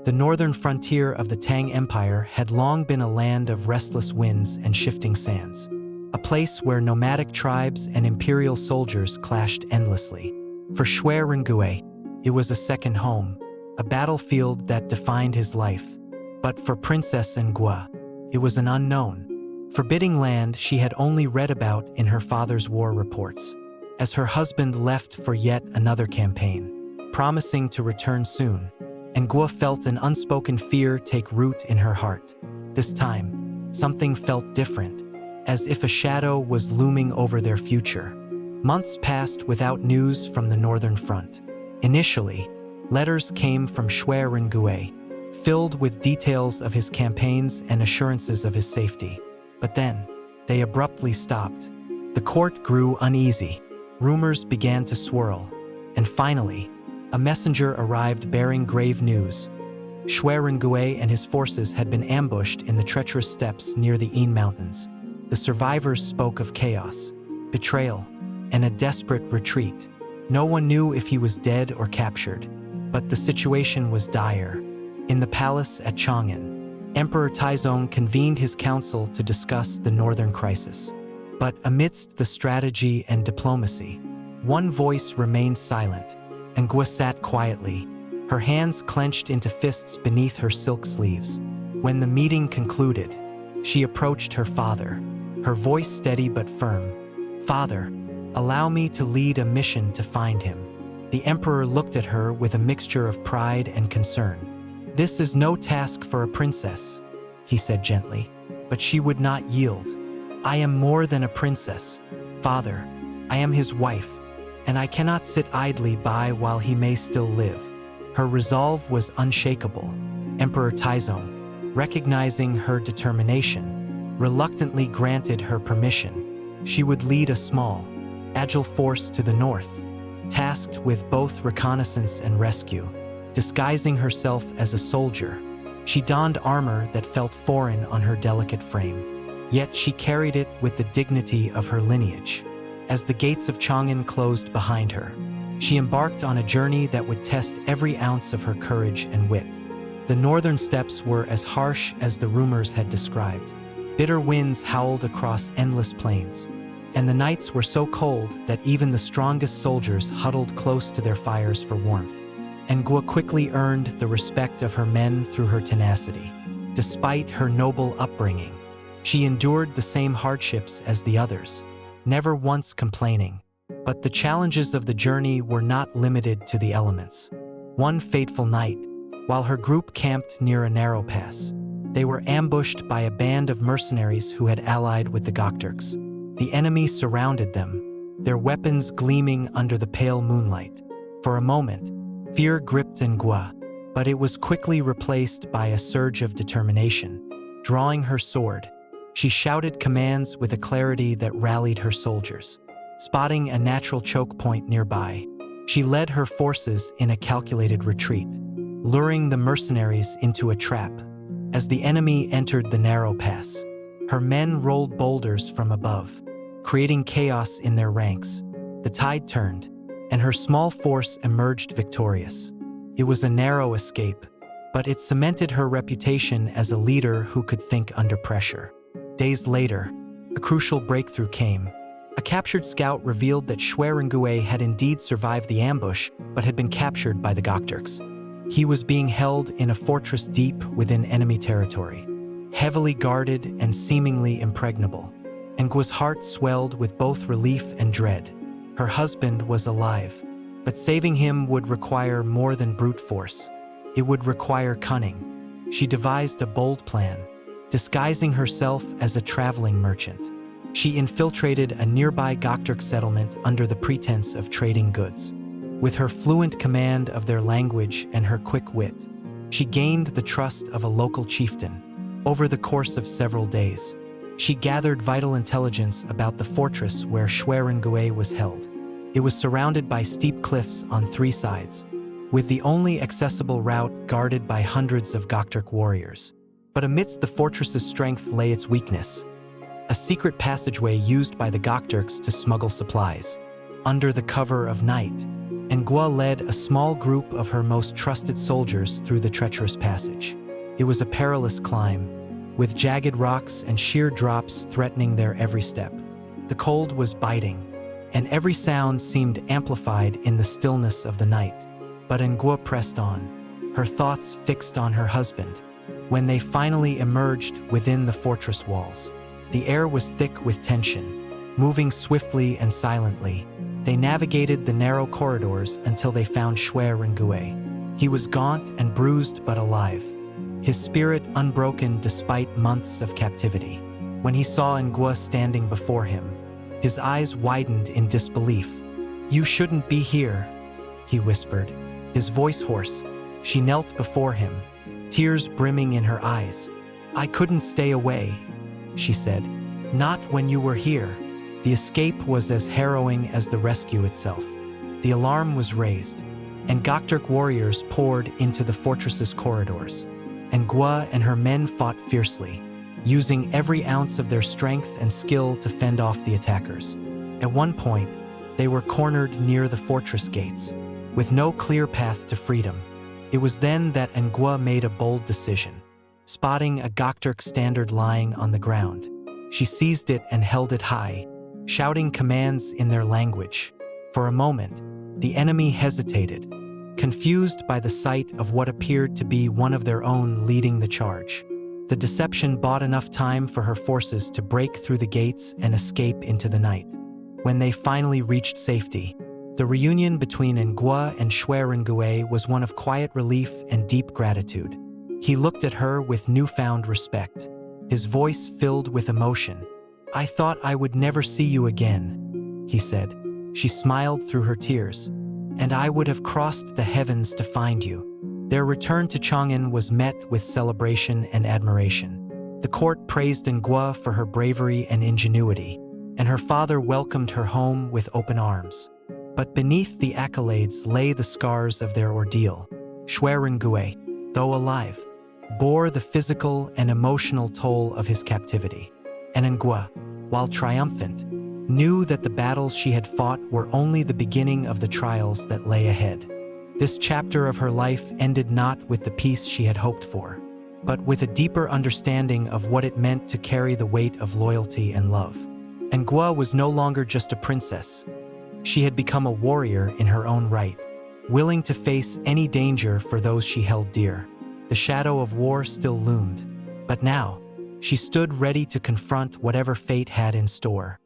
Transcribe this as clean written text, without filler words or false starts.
The northern frontier of the Tang Empire had long been a land of restless winds and shifting sands, a place where nomadic tribes and imperial soldiers clashed endlessly. For Xue Rengui, it was a second home, a battlefield that defined his life. But for Princess Ngui, it was an unknown, forbidding land she had only read about in her father's war reports. As her husband left for yet another campaign, promising to return soon, Ngui felt an unspoken fear take root in her heart. This time, something felt different, as if a shadow was looming over their future. Months passed without news from the northern front. Initially, letters came from Xue Rengui, filled with details of his campaigns and assurances of his safety. But then, they abruptly stopped. The court grew uneasy, rumors began to swirl, and finally, a messenger arrived bearing grave news. Xue Rengui and his forces had been ambushed in the treacherous steppes near the Yin Mountains. The survivors spoke of chaos, betrayal, and a desperate retreat. No one knew if he was dead or captured, but the situation was dire. In the palace at Chang'an, Emperor Taizong convened his council to discuss the northern crisis. But amidst the strategy and diplomacy, one voice remained silent. Ngui sat quietly, her hands clenched into fists beneath her silk sleeves. When the meeting concluded, she approached her father, her voice steady but firm. "Father, allow me to lead a mission to find him." The emperor looked at her with a mixture of pride and concern. "This is no task for a princess," he said gently, but she would not yield. "I am more than a princess, father. I am his wife, and I cannot sit idly by while he may still live." Her resolve was unshakable. Emperor Taizong, recognizing her determination, reluctantly granted her permission. She would lead a small, agile force to the north, tasked with both reconnaissance and rescue. Disguising herself as a soldier, she donned armor that felt foreign on her delicate frame. Yet she carried it with the dignity of her lineage. As the gates of Chang'an closed behind her, she embarked on a journey that would test every ounce of her courage and wit. The northern steppes were as harsh as the rumors had described. Bitter winds howled across endless plains, and the nights were so cold that even the strongest soldiers huddled close to their fires for warmth. Ngui quickly earned the respect of her men through her tenacity. Despite her noble upbringing, she endured the same hardships as the others, never once complaining. But the challenges of the journey were not limited to the elements. One fateful night, while her group camped near a narrow pass, they were ambushed by a band of mercenaries who had allied with the Gokturks. The enemy surrounded them, their weapons gleaming under the pale moonlight. For a moment, fear gripped Ngui, but it was quickly replaced by a surge of determination. Drawing her sword, she shouted commands with a clarity that rallied her soldiers. Spotting a natural choke point nearby, she led her forces in a calculated retreat, luring the mercenaries into a trap. As the enemy entered the narrow pass, her men rolled boulders from above, creating chaos in their ranks. The tide turned, and her small force emerged victorious. It was a narrow escape, but it cemented her reputation as a leader who could think under pressure. Days later, a crucial breakthrough came. A captured scout revealed that Xue Rengui had indeed survived the ambush, but had been captured by the Gokturks. He was being held in a fortress deep within enemy territory, heavily guarded and seemingly impregnable. Ngui's heart swelled with both relief and dread. Her husband was alive, but saving him would require more than brute force. It would require cunning. She devised a bold plan, disguising herself as a traveling merchant. She infiltrated a nearby Gokturk settlement under the pretense of trading goods. With her fluent command of their language and her quick wit, she gained the trust of a local chieftain. Over the course of several days, she gathered vital intelligence about the fortress where Xue Rengui was held. It was surrounded by steep cliffs on 3 sides, with the only accessible route guarded by hundreds of Gokturk warriors. But amidst the fortress's strength lay its weakness, a secret passageway used by the Gokturks to smuggle supplies. Under the cover of night, Ngua led a small group of her most trusted soldiers through the treacherous passage. It was a perilous climb, with jagged rocks and sheer drops threatening their every step. The cold was biting, and every sound seemed amplified in the stillness of the night. But Ngua pressed on, her thoughts fixed on her husband. When they finally emerged within the fortress walls, the air was thick with tension. Moving swiftly and silently, they navigated the narrow corridors until they found Xue Rengui. He was gaunt and bruised but alive, his spirit unbroken despite months of captivity. When he saw Ngua standing before him, his eyes widened in disbelief. "You shouldn't be here," he whispered, his voice hoarse. She knelt before him, tears brimming in her eyes. "I couldn't stay away," she said. "Not when you were here." The escape was as harrowing as the rescue itself. The alarm was raised, and Gokturk warriors poured into the fortress's corridors. Ngua and her men fought fiercely, using every ounce of their strength and skill to fend off the attackers. At one point, they were cornered near the fortress gates, with no clear path to freedom. It was then that Ngua made a bold decision. Spotting a Gokturk standard lying on the ground, she seized it and held it high, shouting commands in their language. For a moment, the enemy hesitated, confused by the sight of what appeared to be one of their own leading the charge. The deception bought enough time for her forces to break through the gates and escape into the night. When they finally reached safety, the reunion between Ngua and Xue Rengui was one of quiet relief and deep gratitude. He looked at her with newfound respect, his voice filled with emotion. "I thought I would never see you again," he said. She smiled through her tears. "And I would have crossed the heavens to find you." Their return to Chang'an was met with celebration and admiration. The court praised Ngua for her bravery and ingenuity, and her father welcomed her home with open arms. But beneath the accolades lay the scars of their ordeal. Xue Rengui, though alive, bore the physical and emotional toll of his captivity. And Ngua, while triumphant, knew that the battles she had fought were only the beginning of the trials that lay ahead. This chapter of her life ended not with the peace she had hoped for, but with a deeper understanding of what it meant to carry the weight of loyalty and love. Ngua was no longer just a princess. She had become a warrior in her own right, willing to face any danger for those she held dear. The shadow of war still loomed, but now, she stood ready to confront whatever fate had in store.